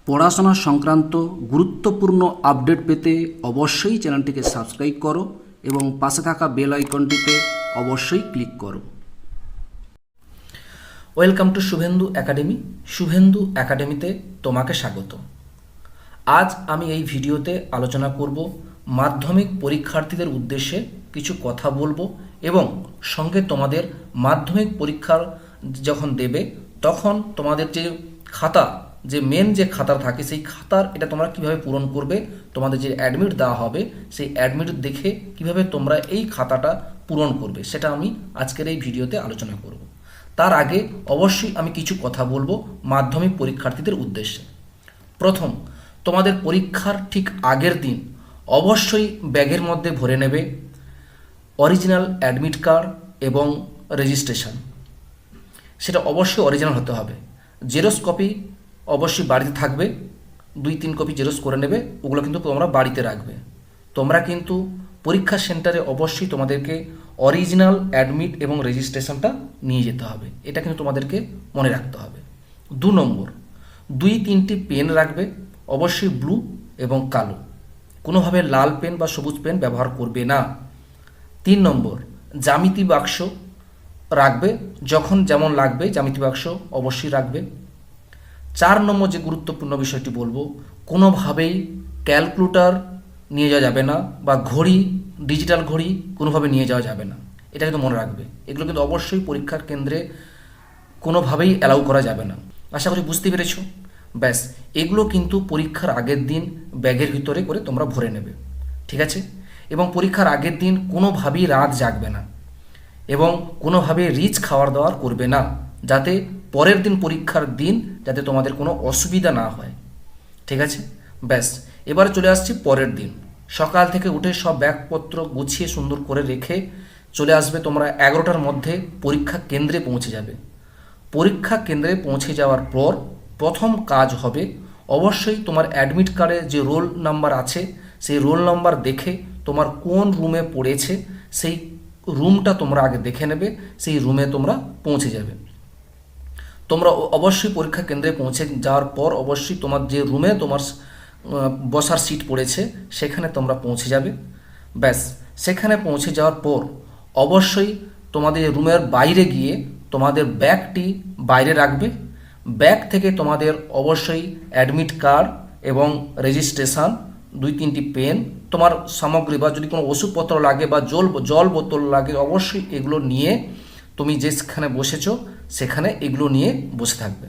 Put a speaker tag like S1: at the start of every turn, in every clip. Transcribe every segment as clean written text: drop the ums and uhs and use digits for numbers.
S1: পড়াশোনা সংক্রান্ত গুরুত্বপূর্ণ আপডেট পেতে অবশ্যই চ্যানেলটিকে সাবস্ক্রাইব করো এবং পাশে থাকা বেল আইকনটিতে অবশ্যই ক্লিক করো।
S2: Welcome to Suvendu academy. Suvendu একাডেমিতে তোমাকে স্বাগত। আজ আমি এই ভিডিওতে আলোচনা করব মাধ্যমিক পরীক্ষার্থীদের উদ্দেশ্যে কিছু কথা বলবো এবং সঙ্গে তোমাদের মাধ্যমিক পরীক্ষার যখন দেবে তখন তোমাদের যে খাতা, যে মেন যে খাতা থাকে সেই খাতার এটা তোমরা কিভাবে পূরণ করবে, তোমাদের যে অ্যাডমিট দেওয়া হবে সেই অ্যাডমিট দেখে কিভাবে তোমরা এই খাতাটা পূরণ করবে সেটা আমি আজকের এই ভিডিওতে আলোচনা করব। তার আগে অবশ্যই আমি কিছু কথা বলবো মাধ্যমিক পরীক্ষার্থীদের উদ্দেশ্যে। প্রথম, তোমাদের পরীক্ষার ঠিক আগের দিন অবশ্যই ব্যাগের মধ্যে ভরে নেবে অরিজিনাল অ্যাডমিট কার্ড এবং রেজিস্ট্রেশন। সেটা অবশ্যই অরিজিনাল হতে হবে। জেরক্স কপি অবশ্যই বাড়িতে থাকবে, 2-3 কপি জেরক্স করে নেবে, ওগুলো কিন্তু তোমরা বাড়িতে রাখবে। তোমরা কিন্তু পরীক্ষা সেন্টারে অবশ্যই তোমাদেরকে অরিজিনাল অ্যাডমিট এবং রেজিস্ট্রেশনটা নিয়ে যেতে হবে, এটা কিন্তু তোমাদেরকে মনে রাখতে হবে। 2 নম্বর, 2-3টি পেন রাখবে, অবশ্যই ব্লু এবং কালো, কোনোভাবে লাল পেন বা সবুজ পেন ব্যবহার করবে না। 3 নম্বর, জ্যামিতি বাক্স রাখবে, যখন যেমন লাগবে জ্যামিতি বাক্স অবশ্যই রাখবে। 4 নম্বর যে গুরুত্বপূর্ণ বিষয়টি বলবো, কোনোভাবেই ক্যালকুলেটর নিয়ে যাওয়া যাবে না বা ঘড়ি, ডিজিটাল ঘড়ি কোনোভাবে নিয়ে যাওয়া যাবে না, এটা কিন্তু মনে রাখবে। এগুলো কিন্তু অবশ্যই পরীক্ষার কেন্দ্রে কোনোভাবেই অ্যালাউ করা যাবে না। আশা করি বুঝতে পেরেছো। ব্যাস, এগুলো কিন্তু পরীক্ষার আগের দিন ব্যাগের ভিতরে করে তোমরা ভরে নেবে, ঠিক আছে? এবং পরীক্ষার আগের দিন কোনোভাবেই রাত জাগবে না এবং কোনোভাবে রিচ খাওয়ার দাওয়ার করবে না, যাতে পরের দিন পরীক্ষার দিন যাতে তোমাদের কোনো অসুবিধা না হয়, ঠিক আছে? ব্যাস, এবার চলে আসছি পরের দিন। সকাল থেকে উঠে সব ব্যাগপত্র গুছিয়ে সুন্দর করে রেখে চলে আসবে তোমরা 11টার মধ্যে পরীক্ষা কেন্দ্রে পৌঁছে যাবে। পরীক্ষা কেন্দ্রে পৌঁছে যাওয়ার পর প্রথম কাজ হবে অবশ্যই তোমার অ্যাডমিট কার্ডে যে রোল নাম্বার আছে সেই রোল নাম্বার দেখে তোমার কোন রুমে পড়েছে সেই রুমটা তোমরা আগে দেখে নেবে, সেই রুমে তোমরা পৌঁছে যাবে। তোমরা অবশ্যই পরীক্ষা কেন্দ্রে পৌঁছে যাওয়ার পর অবশ্যই তোমার যে রুমে তোমার বসার সিট পড়েছে সেখানে তোমরা পৌঁছে যাবে। ব্যাস, সেখানে পৌঁছে যাওয়ার পর অবশ্যই তোমাদের রুমের বাইরে গিয়ে তোমাদের ব্যাগটি বাইরে রাখবে। ব্যাগ থেকে তোমাদের অবশ্যই অ্যাডমিট কার্ড এবং রেজিস্ট্রেশন, 2-3টি পেন, তোমার সামগ্রী বা যদি কোনো ওষুধপত্র লাগে বা জল বোতল লাগে অবশ্যই এগুলো নিয়ে তুমি যেখানে বসেছো সেখানে এগুলো নিয়ে বসে থাকবে,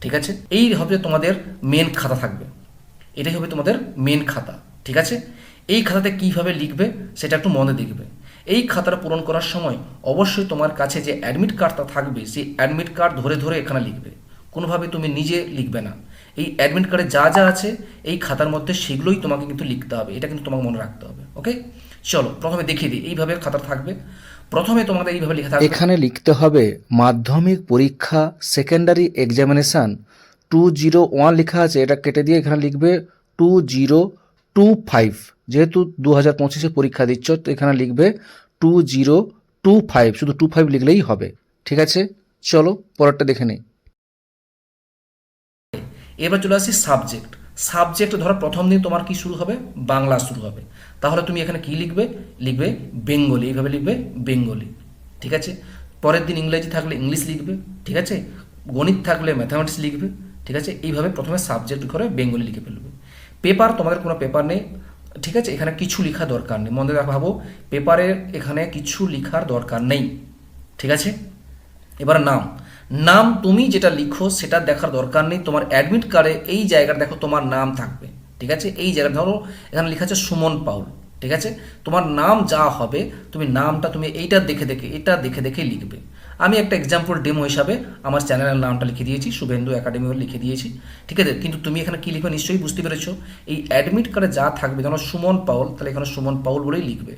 S2: ঠিক আছে? এই হবে তোমাদের মেন খাতা থাকবে, এটাই হবে তোমাদের মেন খাতা, ঠিক আছে? এই খাতাতে কীভাবে লিখবে সেটা একটু মনে দেখবে। এই খাতাটা পূরণ করার সময় অবশ্যই তোমার কাছে যে অ্যাডমিট কার্ডটা থাকবে সেই অ্যাডমিট কার্ড ধরে ধরে এখানে লিখবে, কোনোভাবে তুমি নিজে লিখবে না। এই অ্যাডমিট কার্ডে যা যা আছে এই খাতার মধ্যে সেগুলোই তোমাকে কিন্তু লিখতে হবে, এটা কিন্তু তোমাকে মনে রাখতে হবে। ওকে, চলো প্রথমে দেখিয়ে দিই। এইভাবে খাতা থাকবে, প্রথমে তোমাদের এইভাবে লেখা থাকবে।
S3: এখানে লিখতে হবে মাধ্যমিক পরীক্ষা সেকেন্ডারি এক্সামিনেশান 201 লেখা আছে, এটা কেটে দিয়ে এখানে লিখবে 2025। যেহেতু 2025-এ পরীক্ষা দিচ্ছ তো এখানে লিখবে 2025, শুধু 25 লিখলেই হবে, ঠিক আছে? চলো পরেরটা দেখে নিই।
S2: এবার চলে আসছি সাবজেক্ট। সাবজেক্ট ধরো প্রথম দিন তোমার কি শুরু হবে, বাংলা শুরু হবে, তাহলে তুমি এখানে কি লিখবে, লিখবে বেঙ্গলি, এইভাবে লিখবে বেঙ্গলি, ঠিক আছে? পরের দিন ইংরেজি থাকলে ইংলিশ লিখবে, ঠিক আছে? গণিত থাকলে ম্যাথামেটিক্স লিখবে, ঠিক আছে? এইভাবে প্রথমে সাবজেক্ট করে বেঙ্গলি লিখে ফেলবে। পেপার, তোমাদের কোনো পেপার নেই, ঠিক আছে? এখানে কিছু লেখা দরকার নেই, মনে ভাবো পেপারে এখানে কিছু লেখার দরকার নেই, ঠিক আছে? এবার নাম, নাম তুমি যেটা লিখো সেটা দেখার দরকার নেই। তোমার অ্যাডমিট কার্ডে এই জায়গাটা দেখো তোমার নাম থাকবে, ঠিক আছে? এই জায়গা ধরো এখানে লেখা আছে সুমন পাউল, ঠিক আছে? তোমার নাম যা হবে তুমি নামটা তুমি এইটা দেখে দেখে এটা দেখে দেখে লিখবে। আমি একটা এক্সাম্পল ডেমো হিসাবে আমার চ্যানেলের নামটা লিখে দিয়েছি, শুভেন্দু একাডেমি লিখে দিয়েছি, ঠিক আছে? কিন্তু তুমি এখানে কি লিখবে নিশ্চয়ই বুঝতে পেরেছো। এই অ্যাডমিট কার্ডে যা থাকবে যেন সুমন পাউল, তাহলে এখানে সুমন পাউল বলেই লিখবে।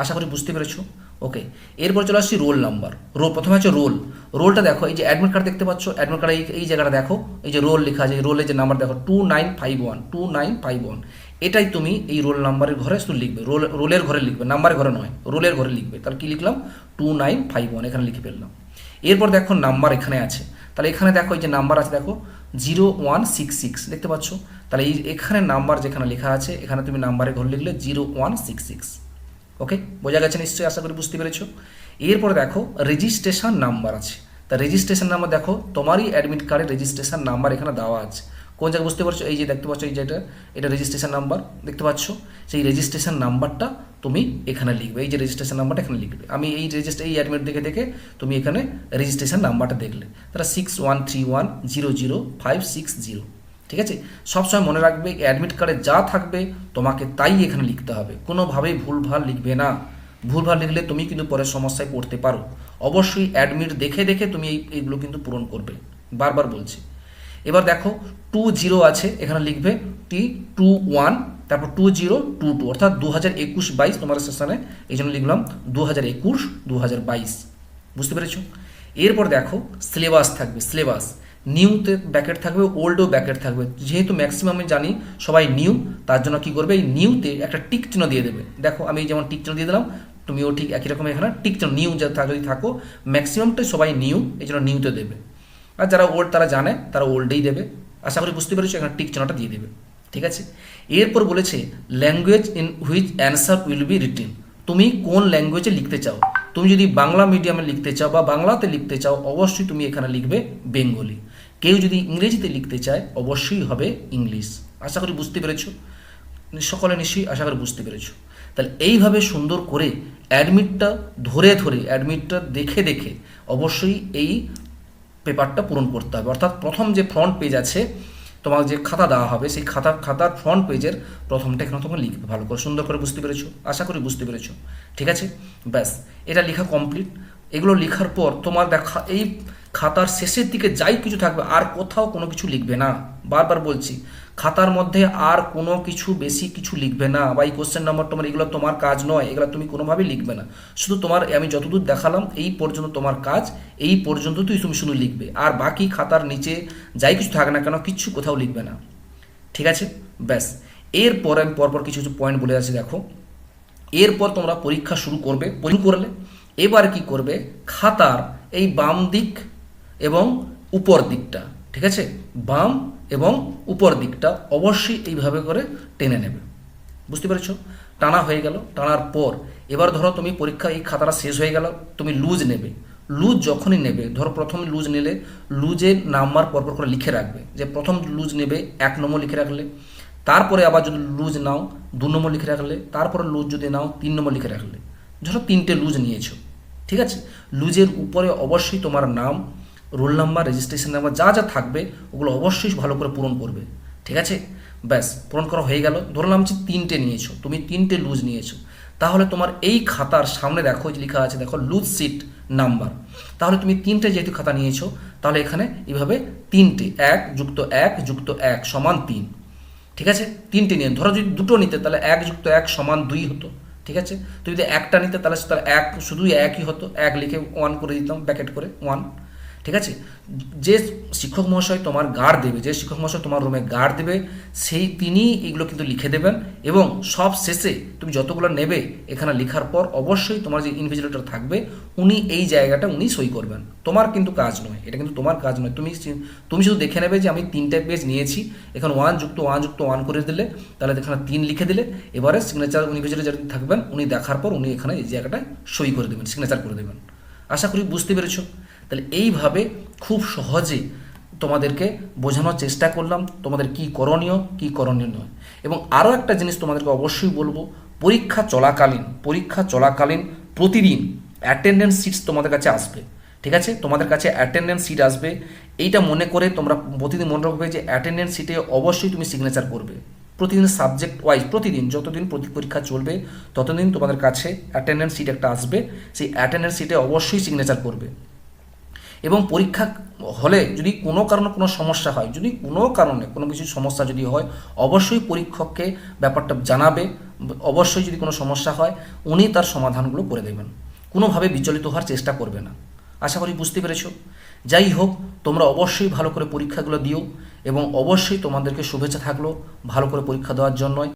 S2: আশা করি বুঝতে পেরেছো। ওকে, এরপর চলে আসছি রোল নাম্বার। প্রথমে হচ্ছে রোল। রোলটা দেখো, এই যে অ্যাডমিট কার্ড দেখতে পাচ্ছ, অ্যাডমিট কার্ডে এই জায়গাটা দেখো, এই যে রোল লেখা আছে, রোলের যে নাম্বার দেখো 2951, এটাই তুমি এই রোল নাম্বারের ঘরে শুধু লিখবে, রোলের ঘরে লিখবে, নাম্বারের ঘরে নয়, রোলের ঘরে লিখবে। তাহলে কি লিখলাম, 2951 এখানে লিখে ফেললাম। এরপর দেখো নাম্বার এখানে আছে, তাহলে এখানে দেখো এই যে নাম্বার আছে দেখো 0166 দেখতে পাচ্ছ। তাহলে এই এখানে নাম্বার যেখানে লেখা আছে এখানে তুমি নাম্বারে ঘর লিখলে 0166। ওকে, বোঝা গেছে নিশ্চয়ই, আশা করি বুঝতে পেরেছো। এরপরে দেখো রেজিস্ট্রেশন নাম্বার আছে। তা রেজিস্ট্রেশন নাম্বার দেখো তোমারই অ্যাডমিট কার্ডের রেজিস্ট্রেশন নাম্বার এখানে দেওয়া আছে। কোন জায়গায় বুঝতে পারছো? এই যে দেখতে পাচ্ছ, এই যেটা এটা রেজিস্ট্রেশন নাম্বার দেখতে পাচ্ছ, সেই রেজিস্ট্রেশন নাম্বারটা তুমি এখানে লিখবে। এই যে রেজিস্ট্রেশন নাম্বারটা এখানে লিখবে। আমি এই এই অ্যাডমিট দেখে দেখে তুমি এখানে রেজিস্ট্রেশন নাম্বারটা দেখলে, তারা 6131000560। ঠিক আছে, সবসময় মনে রাখবে অ্যাডমিট কার্ডে যা থাকবে তোমাকে তাই এখানে লিখতে হবে, কোনোভাবেই ভুলভাল লিখবে না। ভুলভাল লিখলে তুমি কিন্তু পরে সমস্যায় পড়তে পারো। অবশ্যই অ্যাডমিট দেখে দেখে তুমি এইগুলো কিন্তু পূরণ করবে, বারবার বলছি। এবার দেখো 20 আছে, এখানে লিখবে T21, তারপর 2022, অর্থাৎ 2021-22 তোমার সেশনে, এই জন্য লিখলাম 2021-2022। বুঝতে পেরেছো? এরপর দেখো সিলেবাস থাকবে, সিলেবাস নিউতে ব্যাকেট থাকবে, ওল্ডও ব্যাকেট থাকবে। যেহেতু ম্যাক্সিমাম আমি জানি সবাই নিউ, তার জন্য কি করবে, এই নিউতে একটা টিক চিহ্ন দিয়ে দেবে। দেখো আমি যেমন টিক চিহ্ন দিয়ে দিলাম, তুমিও ঠিক একই রকম এখানে টিক চিহ্ন, নিউ যদি থাকো, ম্যাক্সিমামটাই সবাই নিউ, এই জন্য নিউতে দেবে। আর যারা ওল্ড তারা জানে, তারা ওল্ডেই দেবে। আশা করি বুঝতে পেরেছো, এখানে টিক চিহ্নটা দিয়ে দেবে। ঠিক আছে, এরপর বলেছে language in which answer will be written. তুমি কোন ল্যাঙ্গুয়েজে লিখতে চাও। তুমি যদি বাংলা মিডিয়ামে লিখতে চাও বা বাংলাতে লিখতে চাও, অবশ্যই তুমি এখানে লিখবে বেঙ্গলি। কেউ যদি ইংরেজিতে লিখতে চায়, অবশ্যই হবে ইংলিশ। আশা করি বুঝতে পেরেছো, সকলে নিশ্চয়ই আশা করি বুঝতে পেরেছো। তাহলে এইভাবে সুন্দর করে অ্যাডমিটটা ধরে ধরে, অ্যাডমিটটা দেখে দেখে অবশ্যই এই পেপারটা পূরণ করতে হবে। অর্থাৎ প্রথম যে ফ্রন্ট পেজ আছে, তোমার যে খাতা দেওয়া হবে, সেই খাতার ফ্রন্ট পেজের প্রথমটা এখানে তোমার লিখবে ভালো করে, সুন্দর করে। বুঝতে পেরেছো? আশা করি বুঝতে পেরেছো। ঠিক আছে, ব্যাস এটা লেখা কমপ্লিট। এগুলো লেখার পর তোমার দেখা এই খাতার শেষের দিকে যাই কিছু থাকবে, আর কোথাও কোনো কিছু লিখবে না। বারবার বলছি, খাতার মধ্যে আর কোনো কিছু বেশি কিছু লিখবে না, বা এই কোশ্চেন নাম্বার তোমার, এগুলো তোমার কাজ নয়, এগুলো তুমি কোনোভাবেই লিখবে না। শুধু তোমার আমি যতদূর দেখালাম এই পর্যন্ত তোমার কাজ, এই পর্যন্ত তুমি শুধু লিখবে। আর বাকি খাতার নিচে যাই কিছু থাকে না কেন, কিচ্ছু কোথাও লিখবে না। ঠিক আছে, ব্যাস। এরপর আমি পরপর কিছু কিছু পয়েন্ট বলে যাচ্ছি। দেখো, এরপর তোমরা পরীক্ষা শুরু করবে। করলে এবার কি করবে, খাতার এই বাম দিক এবং উপর দিকটা, ঠিক আছে, বাম এবং উপর দিকটা অবশ্যই এইভাবে করে টেনে নেবে। বুঝতে পেরেছো? টানা হয়ে গেল। টানার পর এবার ধরো তুমি পরীক্ষা, এই খাতাটা শেষ হয়ে গেল, তুমি লুজ নেবে। লুজ যখনই নেবে, ধরো প্রথম লুজ নিলে, লুজের নাম্বার পরপর করে লিখে রাখবে। যে প্রথম লুজ নেবে 1 নম্বর লিখে রাখলে, তারপরে আবার যদি লুজ নাও 2 নম্বর লিখে রাখলে, তারপরে লুজ যদি নাও 3 নম্বর লিখে রাখলে। ধরো 3টে লুজ নিয়েছো, ঠিক আছে। লুজের উপরে অবশ্যই তোমার নাম, রোল নাম্বার, রেজিস্ট্রেশন নাম্বার যা যা থাকবে ওগুলো অবশ্যই ভালো করে পূরণ করবে। ঠিক আছে, ব্যাস পূরণ করা হয়ে গেল। ধরলাম যে 3টে নিয়েছো, তুমি 3টে লুজ নিয়েছো, তাহলে তোমার এই খাতার সামনে দেখো লেখা আছে, দেখো লুজ সিট নাম্বার। তাহলে তুমি 3টে যেহেতু খাতা নিয়েছো, তাহলে এখানে এইভাবে 3টে 1 যুক্ত 1 যুক্ত 1 সমান 3। ঠিক আছে, 3টে নিয়ে, ধরো যদি 2টো নিতে তাহলে 1 যুক্ত 1 সমান 2 হতো। ঠিক আছে, তুমি যদি একটা নিতে তাহলে 1 শুধুই 1ই হতো, 1 লিখে 1 করে দিতাম ব্র্যাকেট করে 1। ঠিক আছে, যে শিক্ষক মহাশয় তোমার গার্ড দেবে, যে শিক্ষক মহাশয় তোমার রুমে গার্ড দেবে, তিনি এগুলো কিন্তু লিখে দেবেন। এবং সব শেষে তুমি যতগুলো নেবে এখানে লেখার পর অবশ্যই তোমার যে ইনভিজিলেটর থাকবে উনি এই জায়গাটা উনি সই করবেন। তোমার কিন্তু কাজ নয়, এটা কিন্তু তোমার কাজ নয়। তুমি শুধু দেখে নেবে যে আমি 3টে পেজ নিয়েছি, এখানে 1 যুক্ত 1 যুক্ত 1 করে দিলে, তাহলে এখানে 3 লিখে দিলে, এবারে সিগনেচার ইনভিজিলেটর যারা থাকবেন উনি দেখার পর উনি এখানে এই জায়গাটায় সই করে দেবেন, সিগনেচার করে দেবেন। আশা করি বুঝতে পেরেছো। তাহলে এইভাবে খুব সহজে তোমাদেরকে বোঝানোর চেষ্টা করলাম তোমাদের কি করণীয় কি করণীয় নয়। এবং আরও একটা জিনিস তোমাদেরকে অবশ্যই বলবো, পরীক্ষা চলাকালীন প্রতিদিন অ্যাটেন্ডেন্স শিটস তোমাদের কাছে আসবে। ঠিক আছে, তোমাদের কাছে অ্যাটেন্ডেন্স শিট আসবে। এইটা মনে করে তোমরা প্রতিদিন মনে রাখবে যে অ্যাটেন্ডেন্স শিটে অবশ্যই তুমি সিগনেচার করবে। প্রতিদিন সাবজেক্ট ওয়াইজ, প্রতিদিন যতদিন পরীক্ষা চলবে ততদিন তোমাদের কাছে অ্যাটেন্ডেন্স শিট একটা আসবে, সেই অ্যাটেন্ডেন্স শিটে অবশ্যই সিগনেচার করবে। এবং পরীক্ষা হলে যদি কোনো কারণে কোনো সমস্যা হয়, যদি কোনো কারণে কোনো কিছু সমস্যা যদি হয়, অবশ্যই পরীক্ষককে ব্যাপারটা জানাবে। অবশ্যই যদি কোনো সমস্যা হয় উনি তার সমাধানগুলো করে দেবেন, কোনোভাবে বিচলিত হওয়ার চেষ্টা করবে না। আশা করি বুঝতে পেরেছো। যাই হোক, তোমরা অবশ্যই ভালো করে পরীক্ষাগুলো দিও এবং অবশ্যই তোমাদেরকে শুভেচ্ছা থাকলো ভালো করে পরীক্ষা দেওয়ার জন্য।